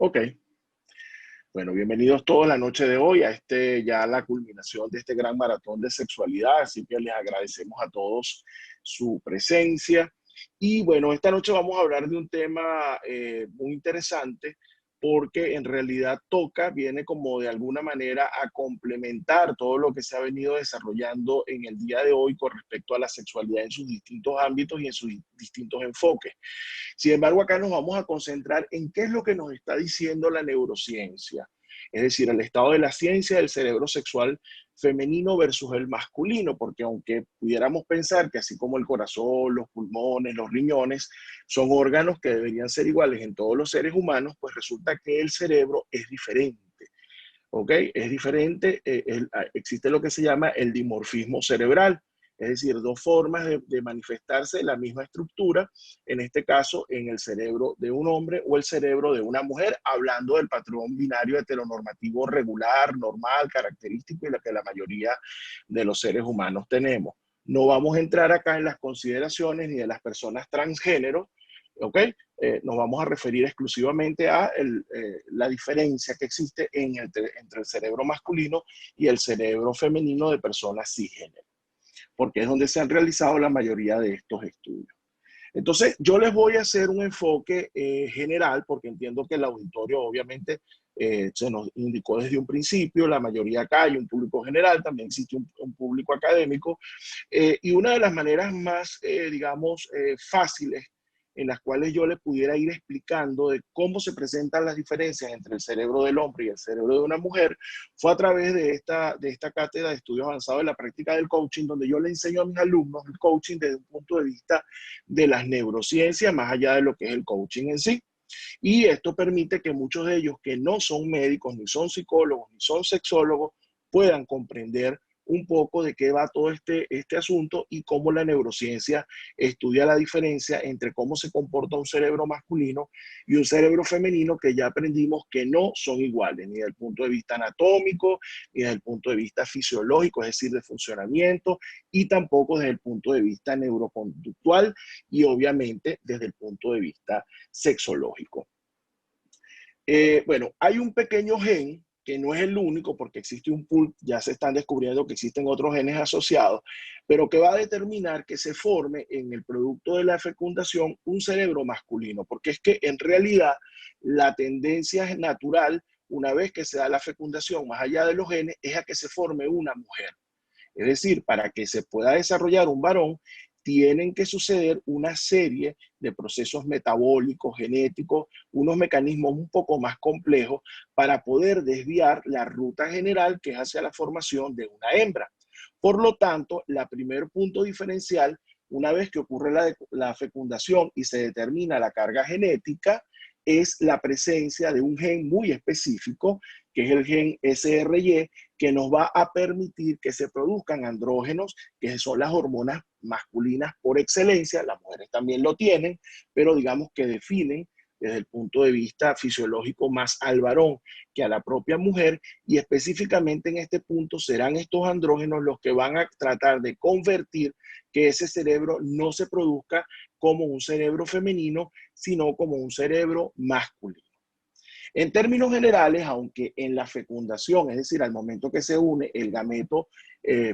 Ok, bueno, bienvenidos todos la noche de hoy a ya la culminación de este gran maratón de sexualidad, así que les agradecemos a todos su presencia. Y bueno, esta noche vamos a hablar de un tema muy interesante porque en realidad viene como de alguna manera a complementar todo lo que se ha venido desarrollando en el día de hoy con respecto a la sexualidad en sus distintos ámbitos y en sus distintos enfoques. Sin embargo, acá nos vamos a concentrar en qué es lo que nos está diciendo la neurociencia, es decir, el estado de la ciencia del cerebro sexual femenino versus el masculino, porque aunque pudiéramos pensar que así como el corazón, los pulmones, los riñones son órganos que deberían ser iguales en todos los seres humanos, pues resulta que el cerebro es diferente. ¿Ok? Es diferente, existe lo que se llama el dimorfismo cerebral, es decir, dos formas de manifestarse la misma estructura, en este caso en el cerebro de un hombre o el cerebro de una mujer, hablando del patrón binario heteronormativo regular, normal, característico y la que la mayoría de los seres humanos tenemos. No vamos a entrar acá en las consideraciones ni de las personas transgénero, ¿ok? Nos vamos a referir exclusivamente a la diferencia que existe entre el cerebro masculino y el cerebro femenino de personas cisgénero, porque es donde se han realizado la mayoría de estos estudios. Entonces, yo les voy a hacer un enfoque general, porque entiendo que el auditorio obviamente se nos indicó desde un principio, la mayoría acá hay un público general, también existe un público académico, y una de las maneras más, digamos, fáciles en las cuales yo le pudiera ir explicando de cómo se presentan las diferencias entre el cerebro del hombre y el cerebro de una mujer, fue a través de esta cátedra de estudios avanzados de la práctica del coaching, donde yo le enseño a mis alumnos el coaching desde un punto de vista de las neurociencias, más allá de lo que es el coaching en sí. Y esto permite que muchos de ellos que no son médicos, ni son psicólogos, ni son sexólogos, puedan comprender un poco de qué va todo este asunto y cómo la neurociencia estudia la diferencia entre cómo se comporta un cerebro masculino y un cerebro femenino, que ya aprendimos que no son iguales, ni desde el punto de vista anatómico, ni desde el punto de vista fisiológico, es decir, de funcionamiento, y tampoco desde el punto de vista neuroconductual y obviamente desde el punto de vista sexológico. Bueno, hay un pequeño gen que no es el único, porque existe un pool, ya se están descubriendo que existen otros genes asociados, pero que va a determinar que se forme en el producto de la fecundación un cerebro masculino, porque es que en realidad la tendencia es natural, una vez que se da la fecundación, más allá de los genes, es a que se forme una mujer. Es decir, para que se pueda desarrollar un varón, tienen que suceder una serie de procesos metabólicos, genéticos, unos mecanismos un poco más complejos para poder desviar la ruta general que es hacia la formación de una hembra. Por lo tanto, el primer punto diferencial, una vez que ocurre la fecundación y se determina la carga genética, es la presencia de un gen muy específico, que es el gen SRY, que nos va a permitir que se produzcan andrógenos, que son las hormonas masculinas por excelencia. Las mujeres también lo tienen, pero digamos que definen desde el punto de vista fisiológico más al varón que a la propia mujer, y específicamente en este punto serán estos andrógenos los que van a tratar de convertir que ese cerebro no se produzca como un cerebro femenino, sino como un cerebro masculino. En términos generales, aunque en la fecundación, es decir, al momento que se une el gameto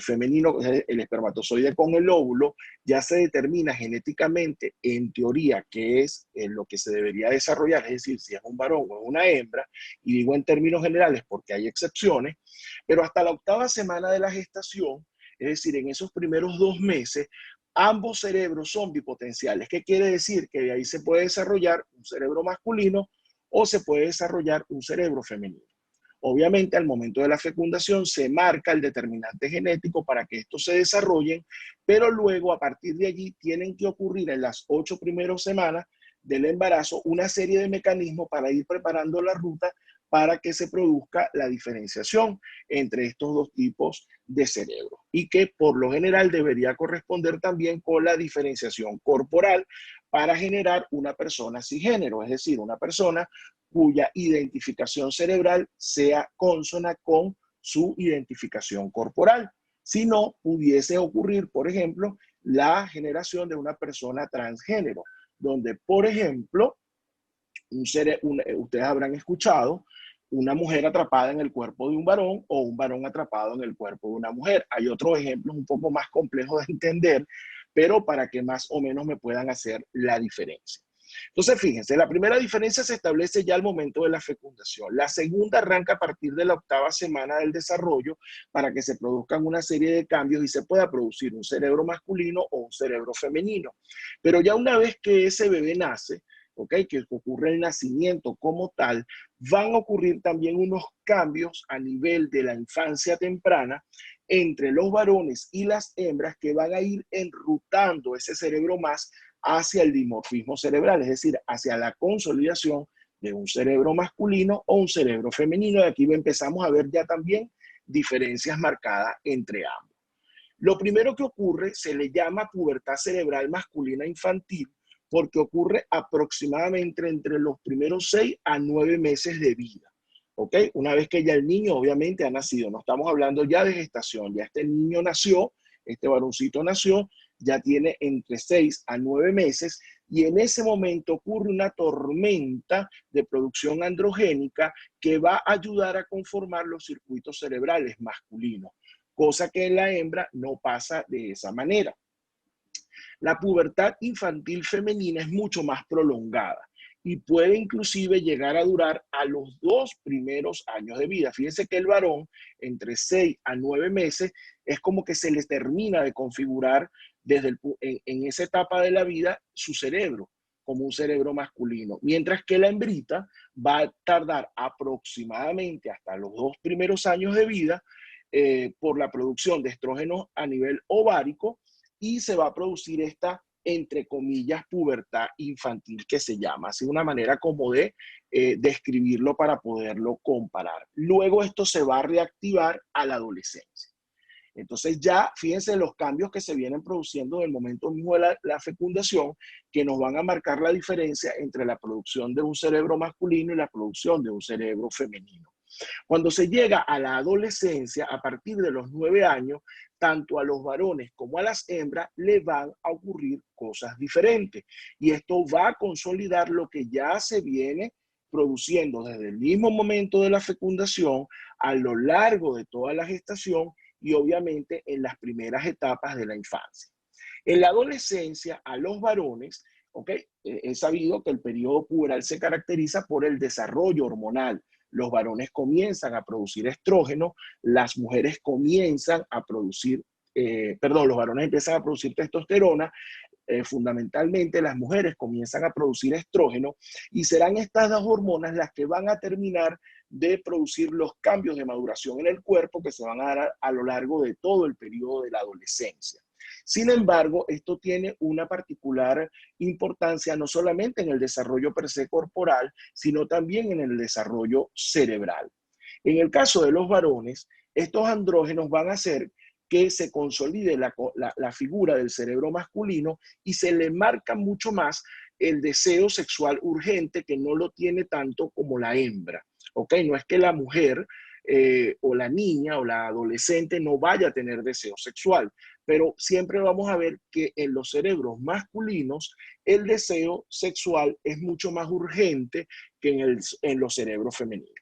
femenino, el espermatozoide con el óvulo, ya se determina genéticamente, en teoría, qué es lo que se debería desarrollar, es decir, si es un varón o es una hembra, y digo en términos generales porque hay excepciones, pero hasta la 8ª semana de la gestación, es decir, en esos primeros 2 meses, ambos cerebros son bipotenciales. ¿Qué quiere decir? Que de ahí se puede desarrollar un cerebro masculino o se puede desarrollar un cerebro femenino. Obviamente, al momento de la fecundación se marca el determinante genético para que estos se desarrollen, pero luego, a partir de allí, tienen que ocurrir en las 8 primeras semanas del embarazo una serie de mecanismos para ir preparando la ruta para que se produzca la diferenciación entre estos dos tipos de cerebro, y que por lo general debería corresponder también con la diferenciación corporal para generar una persona cisgénero, es decir, una persona cuya identificación cerebral sea consona con su identificación corporal. Si no, pudiese ocurrir, por ejemplo, la generación de una persona transgénero, donde, por ejemplo, ustedes habrán escuchado una mujer atrapada en el cuerpo de un varón o un varón atrapado en el cuerpo de una mujer. Hay otros ejemplos un poco más complejos de entender, pero para que más o menos me puedan hacer la diferencia. Entonces, fíjense, la primera diferencia se establece ya al momento de la fecundación. La segunda arranca a partir de la 8ª semana del desarrollo para que se produzcan una serie de cambios y se pueda producir un cerebro masculino o un cerebro femenino. Pero ya una vez que ese bebé nace, ¿okay?, que ocurre el nacimiento como tal, van a ocurrir también unos cambios a nivel de la infancia temprana entre los varones y las hembras que van a ir enrutando ese cerebro más hacia el dimorfismo cerebral, es decir, hacia la consolidación de un cerebro masculino o un cerebro femenino. Y aquí empezamos a ver ya también diferencias marcadas entre ambos. Lo primero que ocurre se le llama pubertad cerebral masculina infantil porque ocurre aproximadamente entre los primeros 6 a 9 meses de vida. ¿Ok? Una vez que ya el niño obviamente ha nacido, no estamos hablando ya de gestación, ya este niño nació, este varoncito nació, ya tiene entre 6 a 9 meses y en ese momento ocurre una tormenta de producción androgénica que va a ayudar a conformar los circuitos cerebrales masculinos, cosa que en la hembra no pasa de esa manera. La pubertad infantil femenina es mucho más prolongada y puede inclusive llegar a durar a los 2 primeros años de vida. Fíjense que el varón, entre 6 a 9 meses, es como que se les termina de configurar en esa etapa de la vida su cerebro como un cerebro masculino, mientras que la hembrita va a tardar aproximadamente hasta los 2 primeros años de vida por la producción de estrógenos a nivel ovárico y se va a producir esta, entre comillas, pubertad infantil que se llama. Así una manera como de describirlo para poderlo comparar. Luego esto se va a reactivar a la adolescencia. Entonces ya fíjense los cambios que se vienen produciendo en el momento mismo de la fecundación que nos van a marcar la diferencia entre la producción de un cerebro masculino y la producción de un cerebro femenino. Cuando se llega a la adolescencia, a partir de los 9 años, tanto a los varones como a las hembras le van a ocurrir cosas diferentes. Y esto va a consolidar lo que ya se viene produciendo desde el mismo momento de la fecundación a lo largo de toda la gestación y obviamente en las primeras etapas de la infancia. En la adolescencia, a los varones, ¿okay?, es sabido que el periodo puberal se caracteriza por el desarrollo hormonal. Los varones comienzan a producir estrógeno, las mujeres comienzan a producir, los varones empiezan a producir testosterona, fundamentalmente las mujeres comienzan a producir estrógeno y serán estas 2 hormonas las que van a terminar de producir los cambios de maduración en el cuerpo que se van a dar a lo largo de todo el periodo de la adolescencia. Sin embargo, esto tiene una particular importancia no solamente en el desarrollo per se corporal, sino también en el desarrollo cerebral. En el caso de los varones, estos andrógenos van a hacer que se consolide la figura del cerebro masculino y se le marca mucho más el deseo sexual urgente que no lo tiene tanto como la hembra. ¿Ok? No es que la mujer o la niña o la adolescente no vaya a tener deseo sexual, pero siempre vamos a ver que en los cerebros masculinos el deseo sexual es mucho más urgente que en los cerebros femeninos.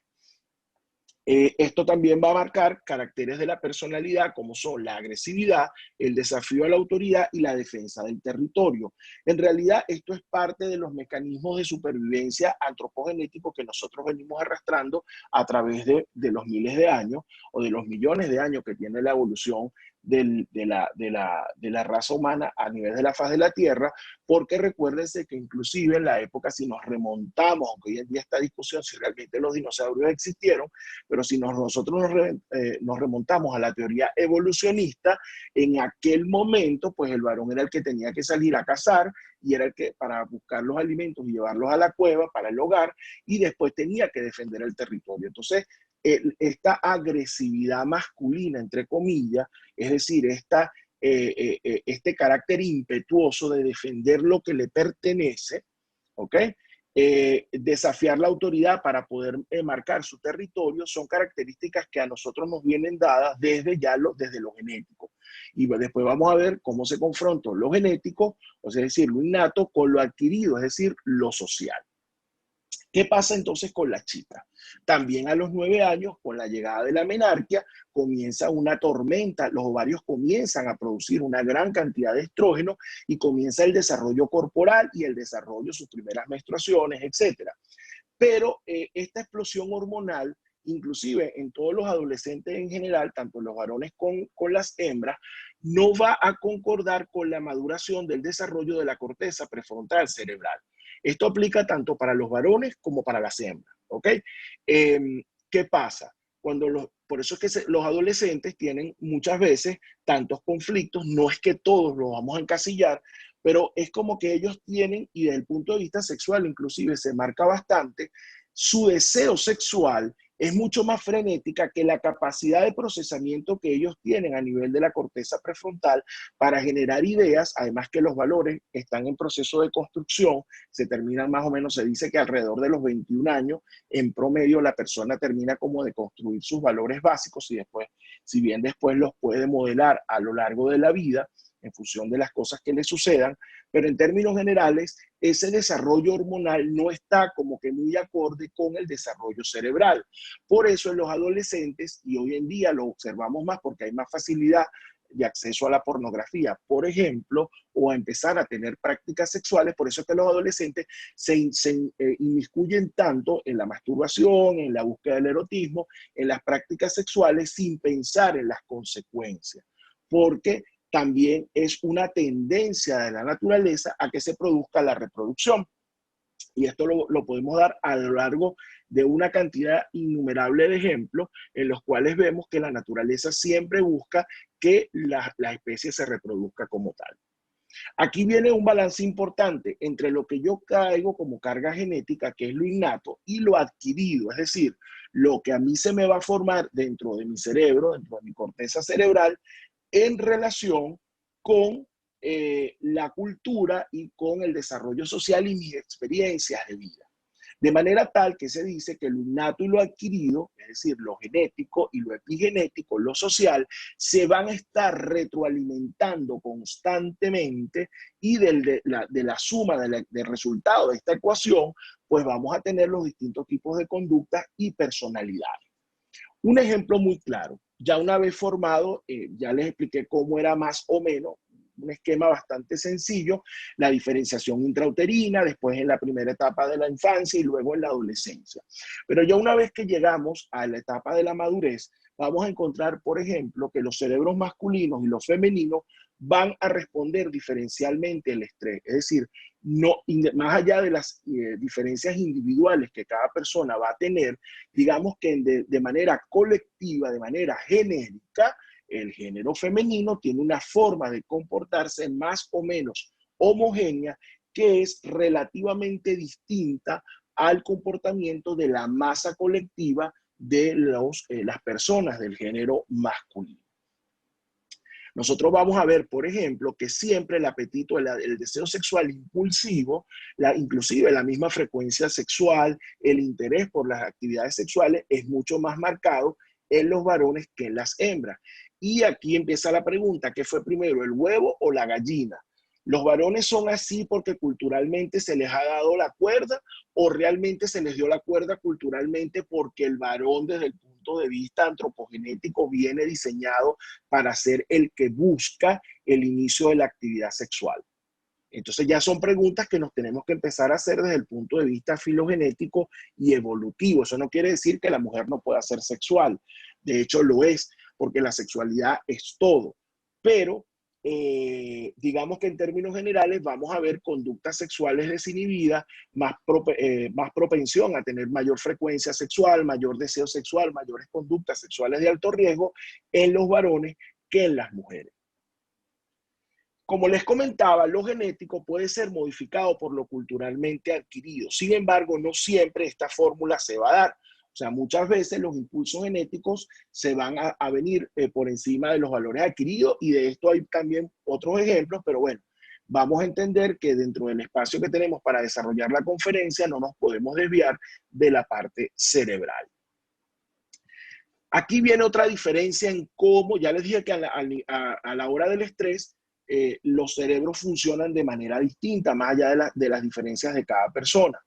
Esto también va a marcar caracteres de la personalidad como son la agresividad, el desafío a la autoridad y la defensa del territorio. En realidad, esto es parte de los mecanismos de supervivencia antropogenéticos que nosotros venimos arrastrando a través de los miles de años o de los millones de años que tiene la evolución de la raza humana a nivel de la faz de la Tierra, porque recuérdense que inclusive en la época, si nos remontamos, aunque hoy en día está discusión si realmente los dinosaurios existieron, pero si nosotros nos remontamos a la teoría evolucionista, en aquel momento, pues el varón era el que tenía que salir a cazar y era el que para buscar los alimentos y llevarlos a la cueva para el hogar y después tenía que defender el territorio. Entonces, esta agresividad masculina, entre comillas, es decir, este carácter impetuoso de defender lo que le pertenece, ¿ok? Desafiar la autoridad para poder marcar su territorio son características que a nosotros nos vienen dadas desde lo genético. Y después vamos a ver cómo se confronta lo genético, o sea, es decir, lo innato con lo adquirido, es decir, lo social. ¿Qué pasa entonces con la chica? También a los 9 años, con la llegada de la menarquia, comienza una tormenta, los ovarios comienzan a producir una gran cantidad de estrógeno y comienza el desarrollo corporal y el desarrollo, sus primeras menstruaciones, etcétera. Pero esta explosión hormonal, inclusive en todos los adolescentes en general, tanto los varones con las hembras, no va a concordar con la maduración del desarrollo de la corteza prefrontal cerebral. Esto aplica tanto para los varones como para las hembras, ¿ok? ¿Qué pasa? Por eso es que los adolescentes tienen muchas veces tantos conflictos, no es que todos los vamos a encasillar, pero es como que ellos tienen, y desde el punto de vista sexual inclusive se marca bastante, su deseo sexual es mucho más frenética que la capacidad de procesamiento que ellos tienen a nivel de la corteza prefrontal para generar ideas, además que los valores están en proceso de construcción, se terminan más o menos, se dice que alrededor de los 21 años, en promedio la persona termina como de construir sus valores básicos y después, si bien después los puede modelar a lo largo de la vida, en función de las cosas que le sucedan, pero en términos generales, ese desarrollo hormonal no está como que muy acorde con el desarrollo cerebral. Por eso en los adolescentes, y hoy en día lo observamos más porque hay más facilidad de acceso a la pornografía, por ejemplo, o a empezar a tener prácticas sexuales, por eso es que los adolescentes se inmiscuyen tanto en la masturbación, en la búsqueda del erotismo, en las prácticas sexuales sin pensar en las consecuencias, porque también es una tendencia de la naturaleza a que se produzca la reproducción. Y esto lo podemos dar a lo largo de una cantidad innumerable de ejemplos en los cuales vemos que la naturaleza siempre busca que la especie se reproduzca como tal. Aquí viene un balance importante entre lo que yo traigo como carga genética, que es lo innato, y lo adquirido, es decir, lo que a mí se me va a formar dentro de mi cerebro, dentro de mi corteza cerebral, en relación con la cultura y con el desarrollo social y mis experiencias de vida. De manera tal que se dice que lo innato y lo adquirido, es decir, lo genético y lo epigenético, lo social, se van a estar retroalimentando constantemente y de la suma del resultado de esta ecuación, pues vamos a tener los distintos tipos de conductas y personalidades. Un ejemplo muy claro, ya una vez formado, ya les expliqué cómo era más o menos un esquema bastante sencillo, la diferenciación intrauterina, después en la primera etapa de la infancia y luego en la adolescencia. Pero ya una vez que llegamos a la etapa de la madurez, vamos a encontrar, por ejemplo, que los cerebros masculinos y los femeninos van a responder diferencialmente al estrés. Es decir, no, más allá de las diferencias individuales que cada persona va a tener, digamos que de manera colectiva, de manera genérica, el género femenino tiene una forma de comportarse más o menos homogénea que es relativamente distinta al comportamiento de la masa colectiva de las personas del género masculino. Nosotros vamos a ver, por ejemplo, que siempre el apetito, el deseo sexual impulsivo, inclusive la misma frecuencia sexual, el interés por las actividades sexuales es mucho más marcado en los varones que en las hembras. Y aquí empieza la pregunta, ¿qué fue primero, el huevo o la gallina? ¿Los varones son así porque culturalmente se les ha dado la cuerda o realmente se les dio la cuerda culturalmente porque el varón desde el punto de vista antropogenético viene diseñado para ser el que busca el inicio de la actividad sexual? Entonces ya son preguntas que nos tenemos que empezar a hacer desde el punto de vista filogenético y evolutivo. Eso no quiere decir que la mujer no pueda ser sexual. De hecho lo es, porque la sexualidad es todo. Pero digamos que en términos generales vamos a ver conductas sexuales desinhibidas, más propensión a tener mayor frecuencia sexual, mayor deseo sexual, mayores conductas sexuales de alto riesgo en los varones que en las mujeres. Como les comentaba, lo genético puede ser modificado por lo culturalmente adquirido. Sin embargo, no siempre esta fórmula se va a dar. O sea, muchas veces los impulsos genéticos se van a venir por encima de los valores adquiridos y de esto hay también otros ejemplos, pero bueno, vamos a entender que dentro del espacio que tenemos para desarrollar la conferencia no nos podemos desviar de la parte cerebral. Aquí viene otra diferencia en cómo, ya les dije que a la hora del estrés, los cerebros funcionan de manera distinta, más allá de las diferencias de cada persona.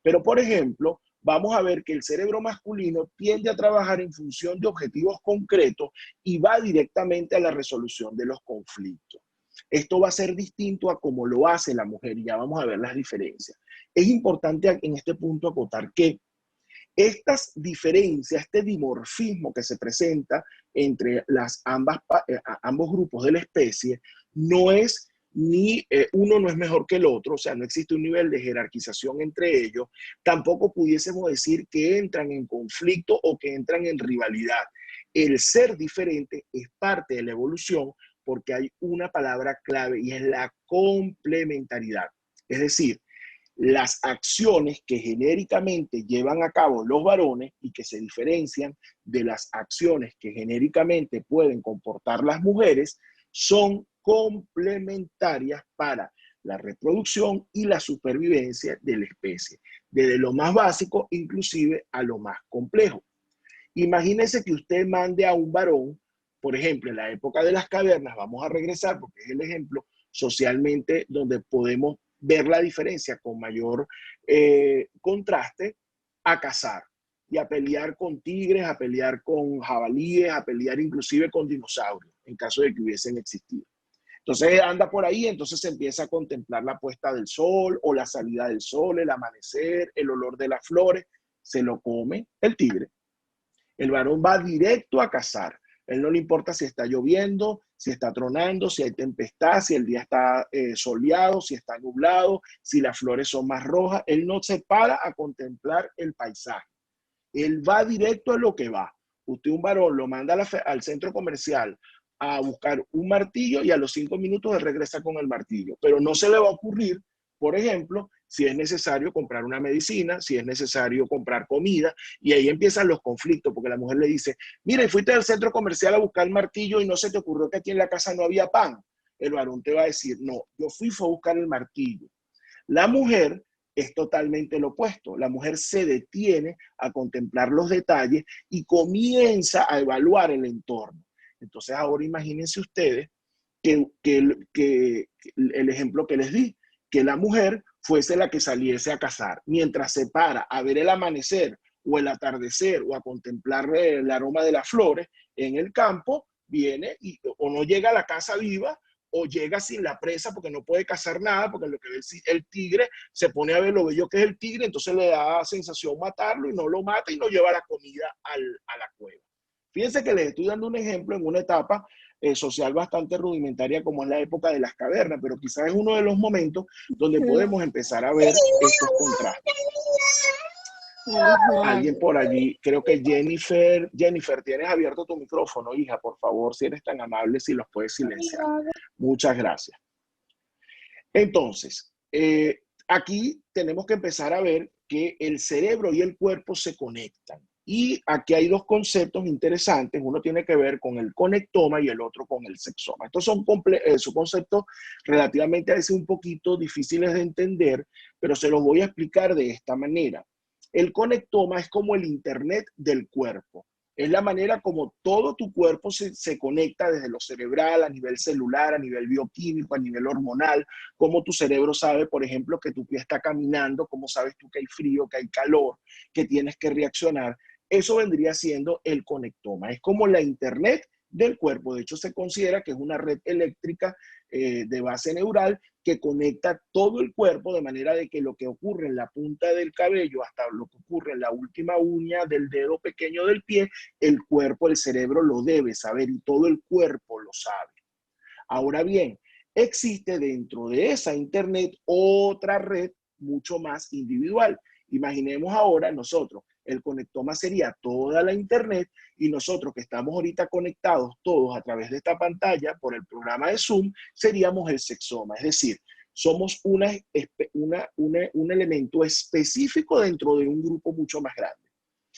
Pero, por ejemplo, vamos a ver que el cerebro masculino tiende a trabajar en función de objetivos concretos y va directamente a la resolución de los conflictos. Esto va a ser distinto a cómo lo hace la mujer y ya vamos a ver las diferencias. Es importante en este punto acotar que estas diferencias, este dimorfismo que se presenta entre ambos grupos de la especie, no es uno no es mejor que el otro, o sea, no existe un nivel de jerarquización entre ellos, tampoco pudiésemos decir que entran en conflicto o que entran en rivalidad. El ser diferente es parte de la evolución porque hay una palabra clave y es la complementariedad. Es decir, las acciones que genéricamente llevan a cabo los varones y que se diferencian de las acciones que genéricamente pueden comportar las mujeres son complementarias para la reproducción y la supervivencia de la especie, desde lo más básico inclusive a lo más complejo. Imagínese que usted mande a un varón, por ejemplo, en la época de las cavernas, vamos a regresar porque es el ejemplo socialmente donde podemos ver la diferencia con mayor contraste, a cazar y a pelear con tigres, a pelear con jabalíes, a pelear inclusive con dinosaurios, en caso de que hubiesen existido. Entonces anda por ahí, entonces se empieza a contemplar la puesta del sol o la salida del sol, el amanecer, el olor de las flores, se lo come el tigre. El varón va directo a cazar. Él no le importa si está lloviendo, si está tronando, si hay tempestad, si el día está soleado, si está nublado, si las flores son más rojas. Él no se para a contemplar el paisaje. Él va directo a lo que va. Usted, un varón, lo manda al centro comercial a buscar un martillo y a los 5 minutos él regresa con el martillo. Pero no se le va a ocurrir, por ejemplo, si es necesario comprar una medicina, si es necesario comprar comida, y ahí empiezan los conflictos, porque la mujer le dice, mire, fuiste al centro comercial a buscar el martillo y no se te ocurrió que aquí en la casa no había pan. El varón te va a decir, no, yo fue a buscar el martillo. La mujer es totalmente lo opuesto. La mujer se detiene a contemplar los detalles y comienza a evaluar el entorno. Entonces ahora imagínense ustedes que el ejemplo que les di, que la mujer fuese la que saliese a cazar, mientras se para a ver el amanecer o el atardecer o a contemplar el aroma de las flores en el campo, viene y o no llega a la casa viva o llega sin la presa porque no puede cazar nada, porque lo que ve el tigre se pone a ver lo bello que es el tigre, entonces le da sensación matarlo y no lo mata y no lleva la comida a la cueva. Fíjense que les estoy dando un ejemplo en una etapa social bastante rudimentaria como es la época de las cavernas, pero quizás es uno de los momentos donde podemos empezar a ver estos contrastes. Alguien por allí, creo que Jennifer, tienes abierto tu micrófono, hija, por favor, si eres tan amable, si los puedes silenciar. Muchas gracias. Entonces, aquí tenemos que empezar a ver que el cerebro y el cuerpo se conectan. Y aquí hay dos conceptos interesantes. Uno tiene que ver con el conectoma y el otro con el sexoma. Estos son conceptos relativamente a veces un poquito difíciles de entender, pero se los voy a explicar de esta manera. El conectoma es como el internet del cuerpo. Es la manera como todo tu cuerpo se conecta desde lo cerebral, a nivel celular, a nivel bioquímico, a nivel hormonal, cómo tu cerebro sabe, por ejemplo, que tu pie está caminando, cómo sabes tú que hay frío, que hay calor, que tienes que reaccionar. Eso vendría siendo el conectoma. Es como la internet del cuerpo. De hecho, se considera que es una red eléctrica de base neural que conecta todo el cuerpo de manera de que lo que ocurre en la punta del cabello hasta lo que ocurre en la última uña del dedo pequeño del pie, el cuerpo, el cerebro lo debe saber y todo el cuerpo lo sabe. Ahora bien, existe dentro de esa internet otra red mucho más individual. Imaginemos ahora nosotros, el conectoma sería toda la internet y nosotros que estamos ahorita conectados todos a través de esta pantalla por el programa de Zoom, seríamos el sexoma. Es decir, somos un elemento específico dentro de un grupo mucho más grande.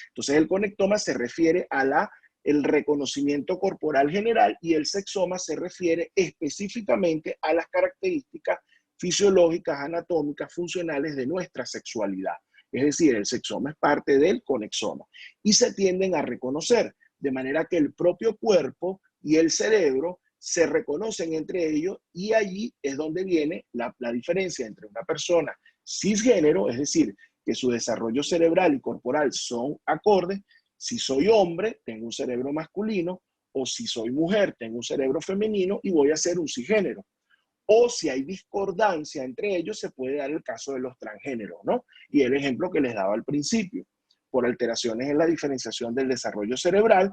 Entonces el conectoma se refiere a el reconocimiento corporal general y el sexoma se refiere específicamente a las características fisiológicas, anatómicas, funcionales de nuestra sexualidad. Es decir, el sexoma es parte del conexoma y se tienden a reconocer, de manera que el propio cuerpo y el cerebro se reconocen entre ellos y allí es donde viene la diferencia entre una persona cisgénero, es decir, que su desarrollo cerebral y corporal son acordes. Si soy hombre, tengo un cerebro masculino, o si soy mujer, tengo un cerebro femenino y voy a ser un cisgénero. O si hay discordancia entre ellos, se puede dar el caso de los transgéneros, ¿no? Y el ejemplo que les daba al principio. Por alteraciones en la diferenciación del desarrollo cerebral,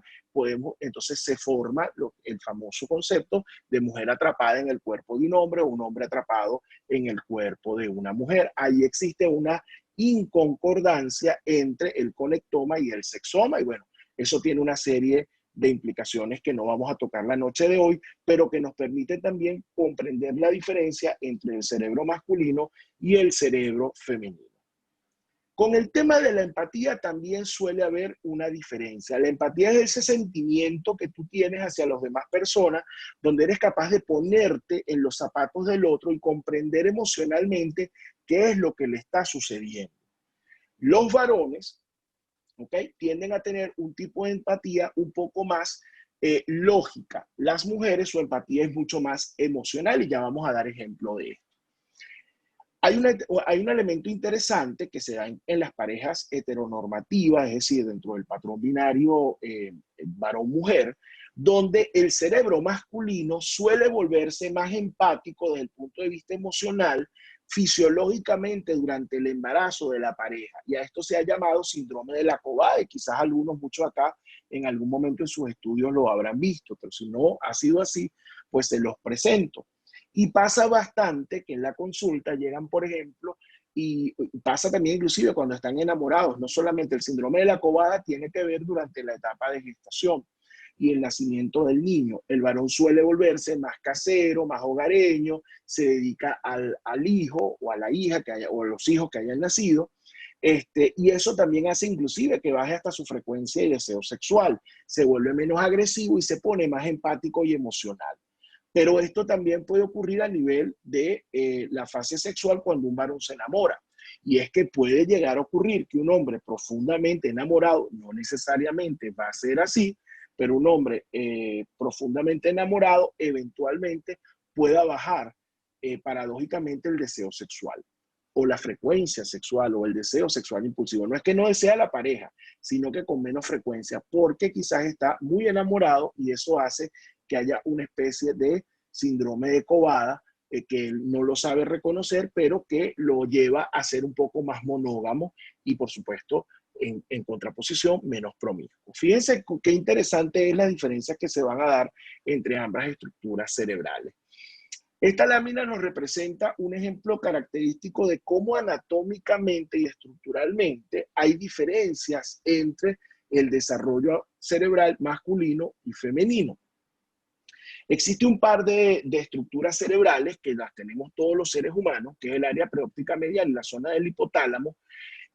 entonces se forma el famoso concepto de mujer atrapada en el cuerpo de un hombre o un hombre atrapado en el cuerpo de una mujer. Ahí existe una inconcordancia entre el conectoma y el sexoma, y bueno, eso tiene una serie de implicaciones que no vamos a tocar la noche de hoy, pero que nos permite también comprender la diferencia entre el cerebro masculino y el cerebro femenino. Con el tema de la empatía también suele haber una diferencia. La empatía es ese sentimiento que tú tienes hacia las demás personas, donde eres capaz de ponerte en los zapatos del otro y comprender emocionalmente qué es lo que le está sucediendo. Los varones, ¿okay?, tienden a tener un tipo de empatía un poco más lógica. Las mujeres, su empatía es mucho más emocional y ya vamos a dar ejemplo de esto. Hay un elemento interesante que se da en las parejas heteronormativas, es decir, dentro del patrón binario varón-mujer, donde el cerebro masculino suele volverse más empático desde el punto de vista emocional, fisiológicamente durante el embarazo de la pareja. Y a esto se ha llamado síndrome de la cobae. Quizás algunos, muchos acá, en algún momento en sus estudios lo habrán visto, pero si no ha sido así, pues se los presento. Y pasa bastante que en la consulta llegan, por ejemplo, y pasa también inclusive cuando están enamorados, no solamente el síndrome de la cobada tiene que ver durante la etapa de gestación y el nacimiento del niño. El varón suele volverse más casero, más hogareño, se dedica al hijo o a la hija o a los hijos que hayan nacido, y eso también hace inclusive que baje hasta su frecuencia de deseo sexual, se vuelve menos agresivo y se pone más empático y emocional. Pero esto también puede ocurrir a nivel de la fase sexual cuando un varón se enamora. Y es que puede llegar a ocurrir que un hombre profundamente enamorado, no necesariamente va a ser así, pero un hombre profundamente enamorado eventualmente pueda bajar paradójicamente el deseo sexual o la frecuencia sexual o el deseo sexual impulsivo. No es que no desea la pareja, sino que con menos frecuencia, porque quizás está muy enamorado y eso hace que haya una especie de síndrome de cobada que él no lo sabe reconocer, pero que lo lleva a ser un poco más monógamo y, por supuesto, en contraposición, menos promiscuo. Fíjense qué interesante es la diferencia que se van a dar entre ambas estructuras cerebrales. Esta lámina nos representa un ejemplo característico de cómo anatómicamente y estructuralmente hay diferencias entre el desarrollo cerebral masculino y femenino. Existe un par de estructuras cerebrales que las tenemos todos los seres humanos, que es el área preóptica medial y la zona del hipotálamo.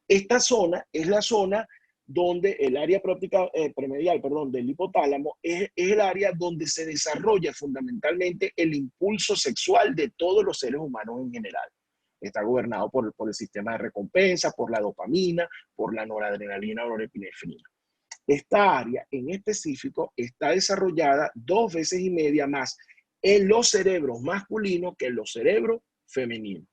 Esta zona es la zona donde el área preóptica premedial, perdón, del hipotálamo es el área donde se desarrolla fundamentalmente el impulso sexual de todos los seres humanos en general. Está gobernado por el sistema de recompensa, por la dopamina, por la noradrenalina o norepinefrina. Esta área en específico está desarrollada 2 veces y media más en los cerebros masculinos que en los cerebros femeninos.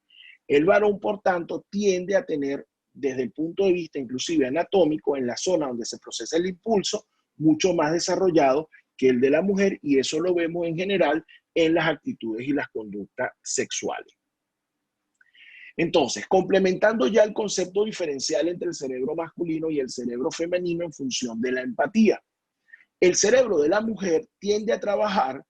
El varón, por tanto, tiende a tener, desde el punto de vista inclusive anatómico, en la zona donde se procesa el impulso, mucho más desarrollado que el de la mujer, y eso lo vemos en general en las actitudes y las conductas sexuales. Entonces, complementando ya el concepto diferencial entre el cerebro masculino y el cerebro femenino en función de la empatía. El cerebro de la mujer tiende a trabajar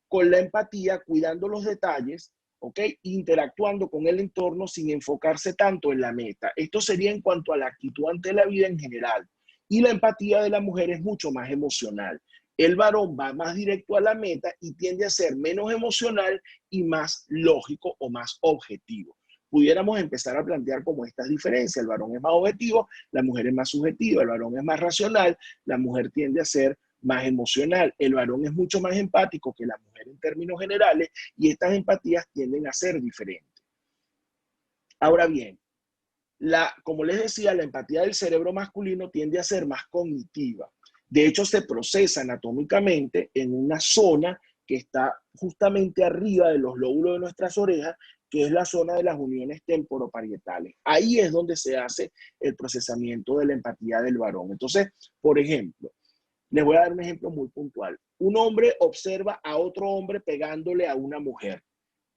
con la empatía, cuidando los detalles, ¿ok?, interactuando con el entorno sin enfocarse tanto en la meta. Esto sería en cuanto a la actitud ante la vida en general. Y la empatía de la mujer es mucho más emocional. El varón va más directo a la meta y tiende a ser menos emocional y más lógico o más objetivo. Pudiéramos empezar a plantear como estas diferencias. El varón es más objetivo, la mujer es más subjetiva, el varón es más racional, la mujer tiende a ser más emocional. El varón es mucho más empático que la mujer en términos generales y estas empatías tienden a ser diferentes. Ahora bien, como les decía, la empatía del cerebro masculino tiende a ser más cognitiva. De hecho, se procesa anatómicamente en una zona que está justamente arriba de los lóbulos de nuestras orejas, que es la zona de las uniones temporoparietales. Ahí es donde se hace el procesamiento de la empatía del varón. Entonces, por ejemplo, les voy a dar un ejemplo muy puntual. Un hombre observa a otro hombre pegándole a una mujer.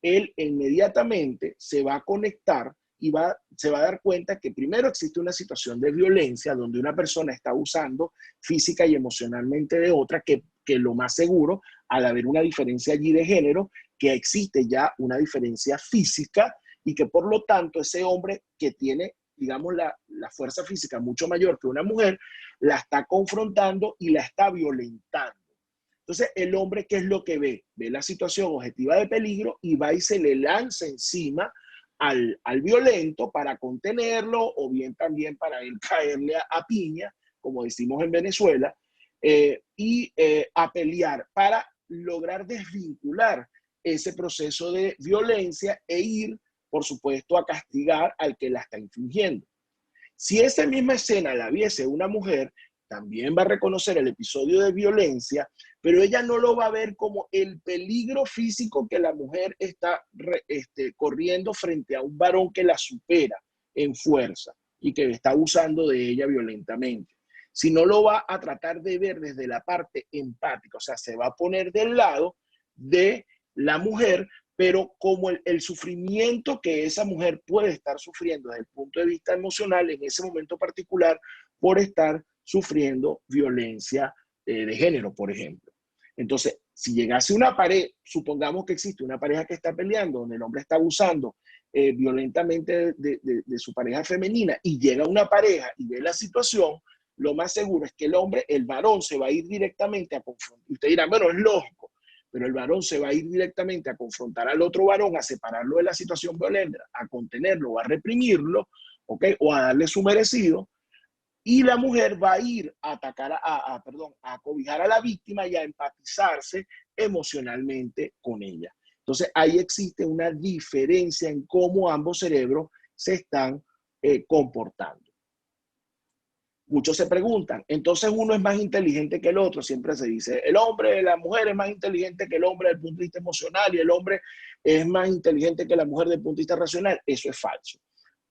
Él inmediatamente se va a conectar y se va a dar cuenta que primero existe una situación de violencia donde una persona está abusando física y emocionalmente de otra, que lo más seguro, al haber una diferencia allí de género, que existe ya una diferencia física y que por lo tanto ese hombre que tiene, digamos, la fuerza física mucho mayor que una mujer, la está confrontando y la está violentando. Entonces, el hombre, ¿qué es lo que ve? Ve la situación objetiva de peligro y va y se le lanza encima al violento para contenerlo o bien también para él caerle a piña, como decimos en Venezuela, a pelear para lograr desvincular ese proceso de violencia e ir, por supuesto, a castigar al que la está infringiendo. Si esa misma escena la viese una mujer, también va a reconocer el episodio de violencia, pero ella no lo va a ver como el peligro físico que la mujer está corriendo frente a un varón que la supera en fuerza y que está abusando de ella violentamente, sino lo va a tratar de ver desde la parte empática, o sea, se va a poner del lado de la mujer, pero como el sufrimiento que esa mujer puede estar sufriendo desde el punto de vista emocional en ese momento particular por estar sufriendo violencia de género, por ejemplo. Entonces, si llegase una pareja, supongamos que existe una pareja que está peleando, donde el hombre está abusando violentamente de su pareja femenina, y llega una pareja y ve la situación, lo más seguro es que el varón se va a ir directamente a confrontar. Usted dirá, bueno, es lógico, pero el varón se va a ir directamente a confrontar al otro varón, a separarlo de la situación violenta, a contenerlo, a reprimirlo, ¿okay? O a darle su merecido, y la mujer va a ir a atacar, a cobijar a la víctima y a empatizarse emocionalmente con ella. Entonces, ahí existe una diferencia en cómo ambos cerebros se están comportando. Muchos se preguntan, entonces uno es más inteligente que el otro, siempre se dice, la mujer es más inteligente que el hombre desde el punto de vista emocional y el hombre es más inteligente que la mujer desde el punto de vista racional. Eso es falso.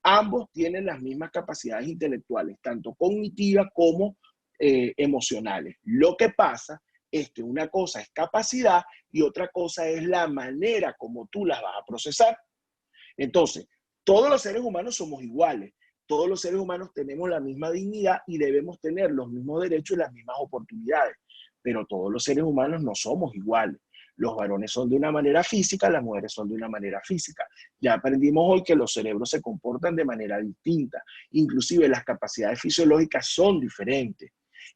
Ambos tienen las mismas capacidades intelectuales, tanto cognitivas como emocionales. Lo que pasa es que una cosa es capacidad y otra cosa es la manera como tú las vas a procesar. Entonces, todos los seres humanos somos iguales. Todos los seres humanos tenemos la misma dignidad y debemos tener los mismos derechos y las mismas oportunidades. Pero todos los seres humanos no somos iguales. Los varones son de una manera física, las mujeres son de una manera física. Ya aprendimos hoy que los cerebros se comportan de manera distinta. Inclusive las capacidades fisiológicas son diferentes.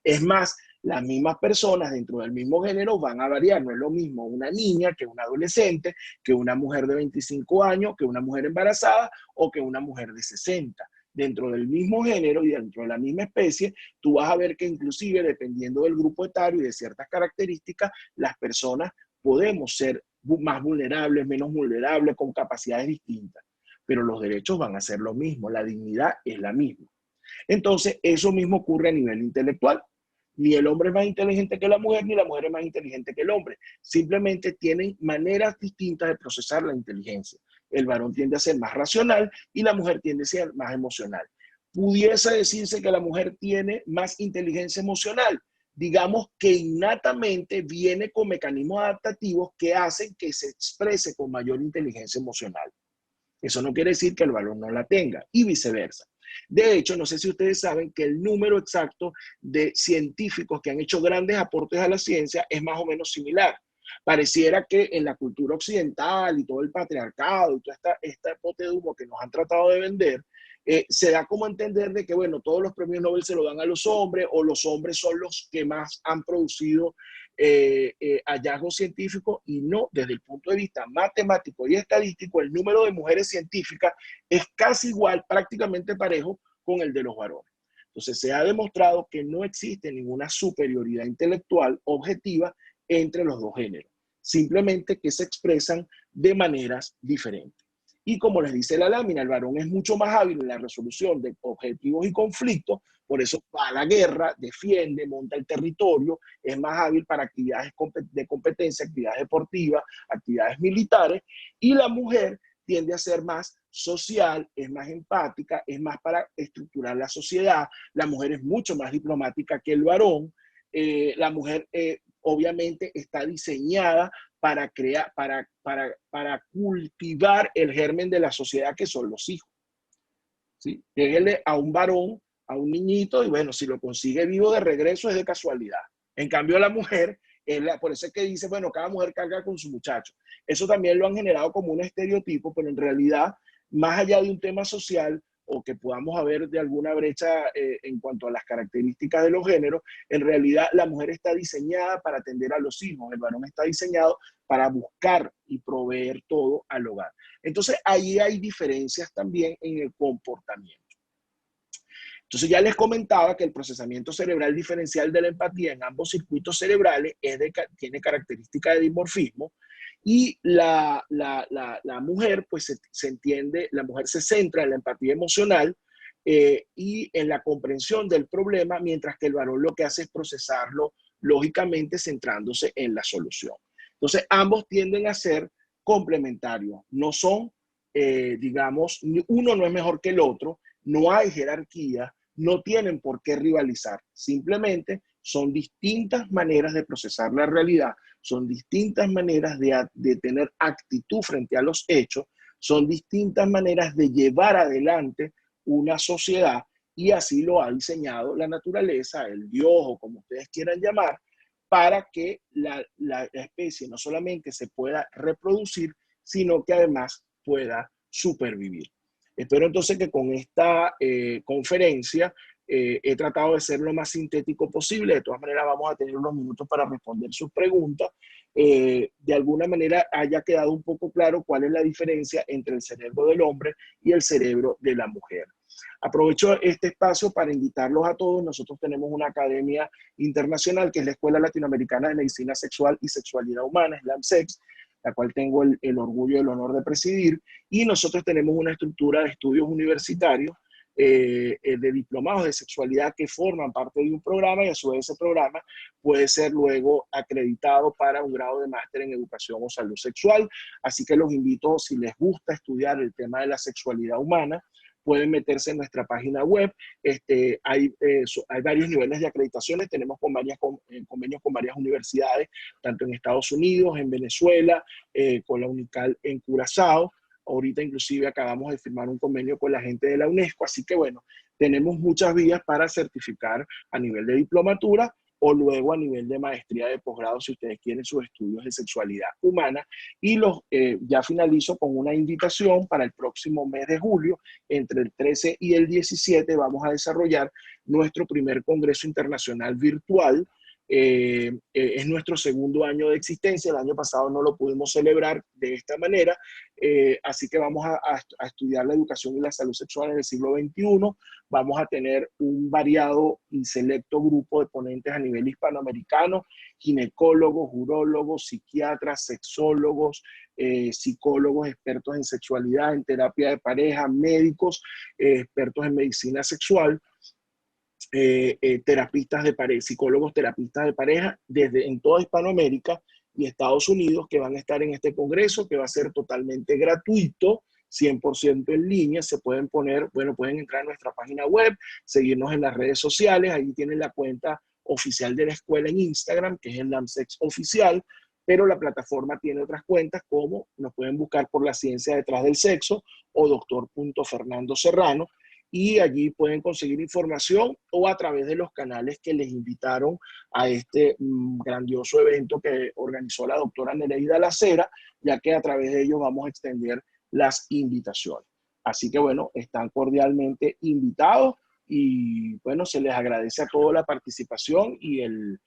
Es más, las mismas personas dentro del mismo género van a variar. No es lo mismo una niña que una adolescente, que una mujer de 25 años, que una mujer embarazada o que una mujer de 60. Dentro del mismo género y dentro de la misma especie, tú vas a ver que inclusive dependiendo del grupo etario y de ciertas características, las personas podemos ser más vulnerables, menos vulnerables, con capacidades distintas. Pero los derechos van a ser lo mismo, la dignidad es la misma. Entonces, eso mismo ocurre a nivel intelectual. Ni el hombre es más inteligente que la mujer, ni la mujer es más inteligente que el hombre. Simplemente tienen maneras distintas de procesar la inteligencia. El varón tiende a ser más racional y la mujer tiende a ser más emocional. Pudiese decirse que la mujer tiene más inteligencia emocional. Digamos que innatamente viene con mecanismos adaptativos que hacen que se exprese con mayor inteligencia emocional. Eso no quiere decir que el varón no la tenga y viceversa. De hecho, no sé si ustedes saben que el número exacto de científicos que han hecho grandes aportes a la ciencia es más o menos similar. Pareciera que en la cultura occidental y todo el patriarcado y toda esta pote de humo que nos han tratado de vender, se da como a entender de que, bueno, todos los premios Nobel se lo dan a los hombres o los hombres son los que más han producido hallazgos científicos, y no, desde el punto de vista matemático y estadístico, el número de mujeres científicas es casi igual, prácticamente parejo con el de los varones. Entonces se ha demostrado que no existe ninguna superioridad intelectual objetiva entre los dos géneros, simplemente que se expresan de maneras diferentes. Y como les dice la lámina, el varón es mucho más hábil en la resolución de objetivos y conflictos, por eso va a la guerra, defiende, monta el territorio, es más hábil para actividades de competencia, actividades deportivas, actividades militares, y la mujer tiende a ser más social, es más empática, es más para estructurar la sociedad. La mujer es mucho más diplomática que el varón. La mujer obviamente está diseñada para crear, para cultivar el germen de la sociedad, que son los hijos. ¿Sí? Lléguele a un varón, a un niñito, y bueno, si lo consigue vivo de regreso es de casualidad. En cambio, la mujer, por eso es que dice, bueno, cada mujer carga con su muchacho. Eso también lo han generado como un estereotipo, pero en realidad, más allá de un tema social, o que podamos haber de alguna brecha en cuanto a las características de los géneros, en realidad la mujer está diseñada para atender a los hijos, el varón está diseñado para buscar y proveer todo al hogar. Entonces, ahí hay diferencias también en el comportamiento. Entonces, ya les comentaba que el procesamiento cerebral diferencial de la empatía en ambos circuitos cerebrales tiene características de dimorfismo, y la mujer, pues se entiende, la mujer se centra en la empatía emocional y en la comprensión del problema, mientras que el varón lo que hace es procesarlo lógicamente centrándose en la solución. Entonces, ambos tienden a ser complementarios, no son, digamos, uno no es mejor que el otro, no hay jerarquía, no tienen por qué rivalizar, simplemente son distintas maneras de procesar la realidad, son distintas maneras de tener actitud frente a los hechos, son distintas maneras de llevar adelante una sociedad, y así lo ha diseñado la naturaleza, el Dios o como ustedes quieran llamar, para que la especie no solamente se pueda reproducir, sino que además pueda supervivir. Espero entonces que con esta conferencia he tratado de ser lo más sintético posible. De todas maneras, vamos a tener unos minutos para responder sus preguntas. De alguna manera haya quedado un poco claro cuál es la diferencia entre el cerebro del hombre y el cerebro de la mujer. Aprovecho este espacio para invitarlos a todos. Nosotros tenemos una academia internacional que es la Escuela Latinoamericana de Medicina Sexual y Sexualidad Humana, SLAMSEX, la cual tengo el orgullo y el honor de presidir, y nosotros tenemos una estructura de estudios universitarios de diplomados de sexualidad que forman parte de un programa, y a su vez ese programa puede ser luego acreditado para un grado de máster en educación o salud sexual. Así que los invito, si les gusta estudiar el tema de la sexualidad humana, pueden meterse en nuestra página web. Hay varios niveles de acreditaciones, tenemos convenios con varias universidades, tanto en Estados Unidos, en Venezuela, con la UNICAL en Curazao. Ahorita inclusive acabamos de firmar un convenio con la gente de la UNESCO, así que bueno, tenemos muchas vías para certificar a nivel de diplomatura o luego a nivel de maestría de posgrado si ustedes quieren sus estudios de sexualidad humana. Y ya finalizo con una invitación para el próximo mes de julio, entre el 13 y el 17 vamos a desarrollar nuestro primer Congreso Internacional Virtual. Es nuestro segundo año de existencia, el año pasado no lo pudimos celebrar de esta manera, así que vamos a estudiar la educación y la salud sexual en el siglo XXI. Vamos a tener un variado y selecto grupo de ponentes a nivel hispanoamericano, ginecólogos, urólogos, psiquiatras, sexólogos, psicólogos, expertos en sexualidad, en terapia de pareja, médicos, expertos en medicina sexual, terapistas de pareja, psicólogos terapistas de pareja en toda Hispanoamérica y Estados Unidos, que van a estar en este congreso, que va a ser totalmente gratuito, 100% en línea. Se pueden pueden entrar a nuestra página web, seguirnos en las redes sociales, ahí tienen la cuenta oficial de la escuela en Instagram, que es el LAMSEX oficial, pero la plataforma tiene otras cuentas, como nos pueden buscar por La Ciencia Detrás del Sexo o Dr. Serrano, y allí pueden conseguir información o a través de los canales que les invitaron a este grandioso evento que organizó la doctora Nereida Lacera, ya que a través de ellos vamos a extender las invitaciones. Así que bueno, están cordialmente invitados y bueno, se les agradece a todos la participación y el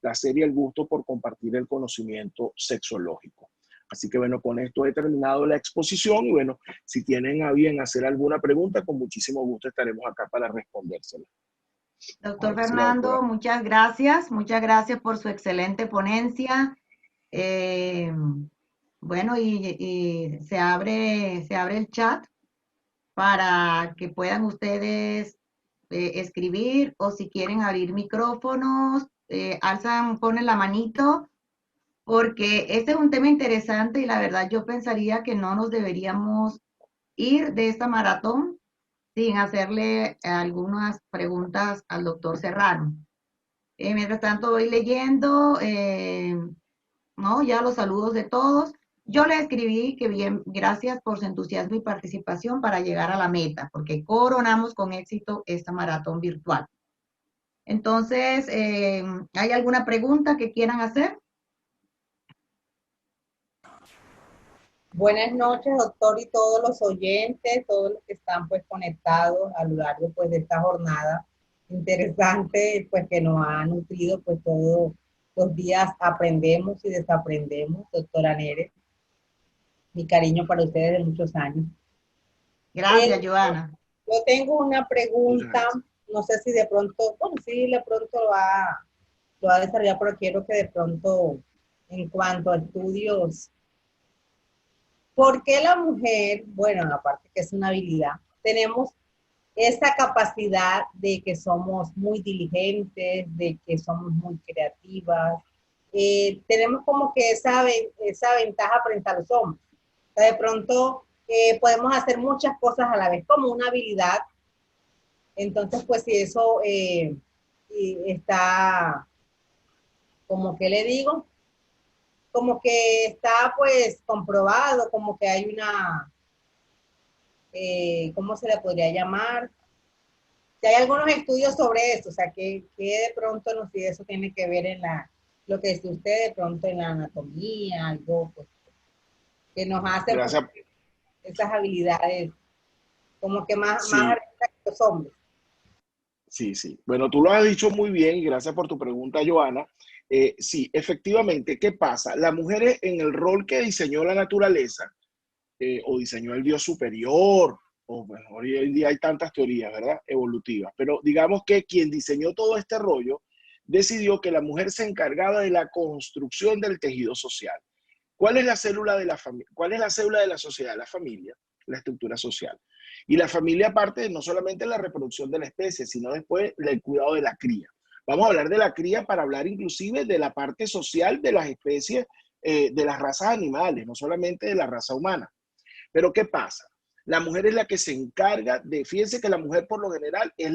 placer y el gusto por compartir el conocimiento sexológico. Así que bueno, con esto he terminado la exposición y bueno, si tienen a bien hacer alguna pregunta, con muchísimo gusto estaremos acá para respondérsela. Doctor Fernando, muchas gracias por su excelente ponencia. Bueno, y se abre el chat para que puedan ustedes escribir, o si quieren abrir micrófonos, ponen la manito porque este es un tema interesante y la verdad yo pensaría que no nos deberíamos ir de esta maratón sin hacerle algunas preguntas al doctor Serrano. Mientras tanto voy leyendo, ¿no? Ya los saludos de todos. Yo le escribí que bien, gracias por su entusiasmo y participación para llegar a la meta, porque coronamos con éxito esta maratón virtual. Entonces, ¿hay alguna pregunta que quieran hacer? Buenas noches, doctor, y todos los oyentes, todos los que están pues conectados a lo largo pues de esta jornada interesante, pues que nos ha nutrido, pues todos los días aprendemos y desaprendemos, doctora Nere. Mi cariño para ustedes de muchos años. Gracias, Joana. Yo tengo una Muchas pregunta, gracias. no sé si de pronto, bueno, sí, de pronto lo va a desarrollar, pero quiero que de pronto, en cuanto a estudios, ¿por qué la mujer, bueno, aparte que es una habilidad, tenemos esa capacidad de que somos muy diligentes, de que somos muy creativas? Tenemos como que esa ventaja frente a los hombres. O sea, de pronto podemos hacer muchas cosas a la vez como una habilidad. Entonces, pues si eso está, como que le digo, como que está pues comprobado, como que hay una, ¿cómo se le podría llamar? Si hay algunos estudios sobre eso, o sea, que de pronto no sé si eso tiene que ver en lo que dice usted, de pronto en la anatomía, algo pues, que nos hace pues, Gracias. esas habilidades como que más Sí, arriba que los hombres. sí, sí. Bueno, tú lo has dicho muy bien y gracias por tu pregunta, Joana. Sí, efectivamente, ¿qué pasa? Las mujeres en el rol que diseñó la naturaleza, o diseñó el Dios superior, o bueno, hoy en día hay tantas teorías, ¿verdad? Evolutivas, pero digamos que quien diseñó todo este rollo decidió que la mujer se encargaba de la construcción del tejido social. ¿Cuál es la célula de la familia? ¿Cuál es la célula de la sociedad? La familia, la estructura social. Y la familia parte no solamente de la reproducción de la especie, sino después del cuidado de la cría. Vamos a hablar de la cría para hablar inclusive de la parte social de las especies, de las razas animales, no solamente de la raza humana. Pero ¿qué pasa? La mujer es la que se encarga de, fíjense que la mujer por lo general es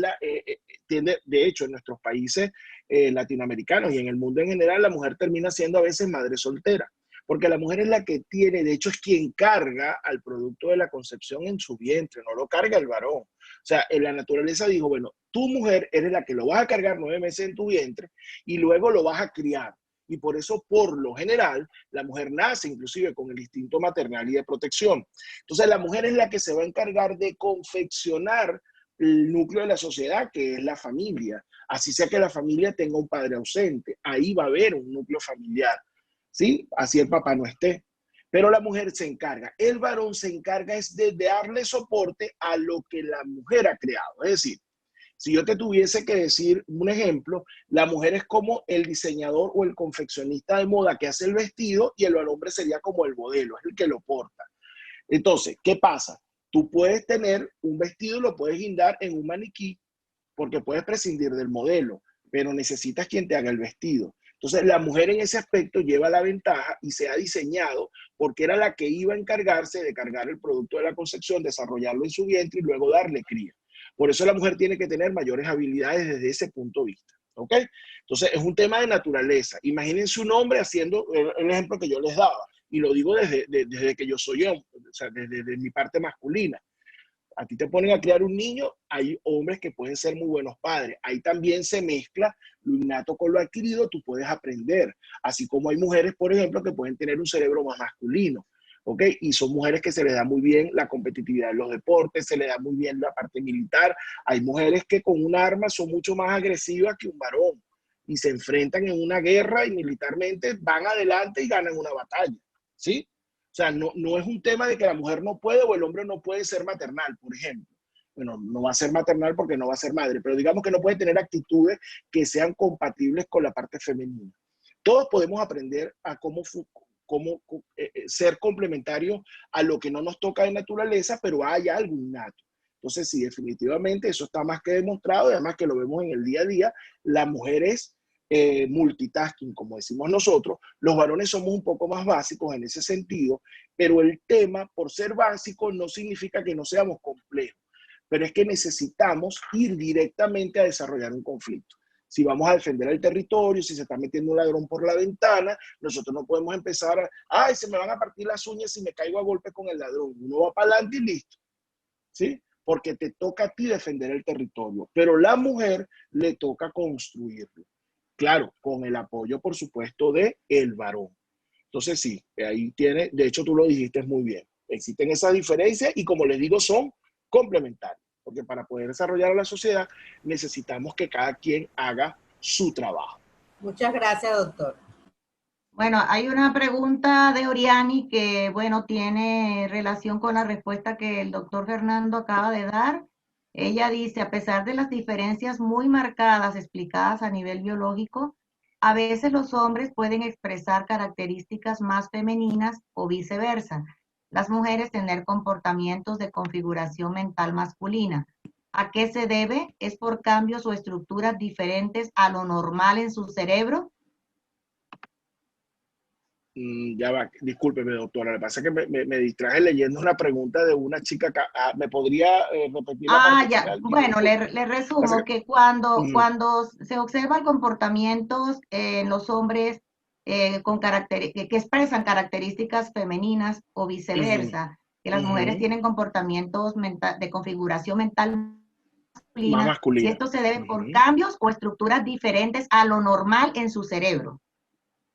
tiende, de hecho en nuestros países latinoamericanos y en el mundo en general, la mujer termina siendo a veces madre soltera, porque la mujer es la que tiene, de hecho es quien carga al producto de la concepción en su vientre, no lo carga el varón. O sea, en la naturaleza dijo, bueno, tu mujer eres la que lo vas a cargar 9 meses en tu vientre y luego lo vas a criar. Y por eso, por lo general, la mujer nace inclusive con el instinto maternal y de protección. Entonces, la mujer es la que se va a encargar de confeccionar el núcleo de la sociedad, que es la familia. Así sea que la familia tenga un padre ausente, ahí va a haber un núcleo familiar, ¿sí? Así el papá no esté. Pero la mujer se encarga. El varón se encarga es de darle soporte a lo que la mujer ha creado. Es decir, si yo te tuviese que decir un ejemplo, la mujer es como el diseñador o el confeccionista de moda que hace el vestido y el hombre sería como el modelo, es el que lo porta. Entonces, ¿qué pasa? Tú puedes tener un vestido y lo puedes guindar en un maniquí porque puedes prescindir del modelo, pero necesitas quien te haga el vestido. Entonces, la mujer en ese aspecto lleva la ventaja y se ha diseñado porque era la que iba a encargarse de cargar el producto de la concepción, desarrollarlo en su vientre y luego darle cría. Por eso la mujer tiene que tener mayores habilidades desde ese punto de vista. ¿Ok? Entonces, es un tema de naturaleza. Imagínense un hombre haciendo el ejemplo que yo les daba, y lo digo desde que yo soy yo, o sea, desde mi parte masculina. A ti te ponen a criar un niño, hay hombres que pueden ser muy buenos padres. Ahí también se mezcla lo innato con lo adquirido, tú puedes aprender. Así como hay mujeres, por ejemplo, que pueden tener un cerebro más masculino, ¿ok? Y son mujeres que se les da muy bien la competitividad en los deportes, se les da muy bien la parte militar. Hay mujeres que con un arma son mucho más agresivas que un varón y se enfrentan en una guerra y militarmente van adelante y ganan una batalla, ¿sí? O sea, no es un tema de que la mujer no puede o el hombre no puede ser maternal, por ejemplo. Bueno, no va a ser maternal porque no va a ser madre, pero digamos que no puede tener actitudes que sean compatibles con la parte femenina. Todos podemos aprender a cómo ser complementarios a lo que no nos toca de naturaleza, pero hay algo innato. Entonces, sí, definitivamente eso está más que demostrado, y además que lo vemos en el día a día, las mujeres multitasking, como decimos nosotros. Los varones somos un poco más básicos en ese sentido, pero el tema, por ser básico, no significa que no seamos complejos, pero es que necesitamos ir directamente a desarrollar un conflicto. Si vamos a defender el territorio, si se está metiendo un ladrón por la ventana, nosotros no podemos empezar a, ay, se me van a partir las uñas si me caigo a golpe con el ladrón. Uno va para adelante y listo, ¿sí? Porque te toca a ti defender el territorio, pero la mujer le toca construirlo. Claro, con el apoyo, por supuesto, de el varón. Entonces, sí, ahí tiene, de hecho, tú lo dijiste muy bien. Existen esas diferencias y, como les digo, son complementarias, porque para poder desarrollar a la sociedad necesitamos que cada quien haga su trabajo. Muchas gracias, doctor. Bueno, hay una pregunta de Oriani que, bueno, tiene relación con la respuesta que el doctor Fernando acaba de dar. Ella dice, a pesar de las diferencias muy marcadas explicadas a nivel biológico, a veces los hombres pueden expresar características más femeninas o viceversa. Las mujeres tener comportamientos de configuración mental masculina. ¿A qué se debe? ¿Es por cambios o estructuras diferentes a lo normal en su cerebro? Ya va, discúlpeme, doctora, lo que pasa es que me distraje leyendo una pregunta de una chica. ¿Me podría repetir la parte Ya. final? Bueno, Disculpe. le Pasa resumo que, que cuando, uh, cuando se observan comportamientos en los hombres que expresan características femeninas o uh, viceversa, que las mujeres uh, tienen comportamientos de configuración mental más masculina, si masculina. esto se debe por cambios o estructuras diferentes a lo normal en su cerebro.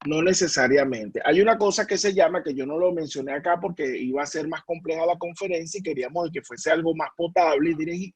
No necesariamente. Hay una cosa que se llama, que yo no lo mencioné acá porque iba a ser más compleja la conferencia y queríamos que fuese algo más potable y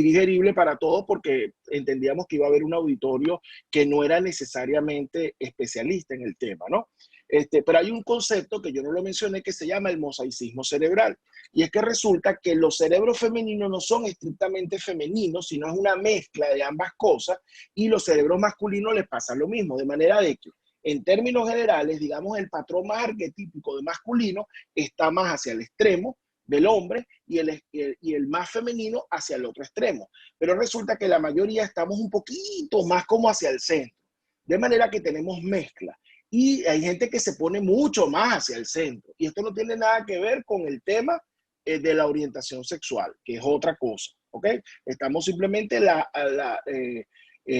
digerible para todos, porque entendíamos que iba a haber un auditorio que no era necesariamente especialista en el tema, ¿no? Pero hay un concepto que yo no lo mencioné que se llama el mosaicismo cerebral. Y es que resulta que los cerebros femeninos no son estrictamente femeninos, sino es una mezcla de ambas cosas, y los cerebros masculinos les pasa lo mismo, de manera de que en términos generales, digamos, el patrón más arquetípico de masculino está más hacia el extremo del hombre y el más femenino hacia el otro extremo. Pero resulta que la mayoría estamos un poquito más como hacia el centro. De manera que tenemos mezcla. Y hay gente que se pone mucho más hacia el centro. Y esto no tiene nada que ver con el tema de la orientación sexual, que es otra cosa. ¿Ok? Estamos simplemente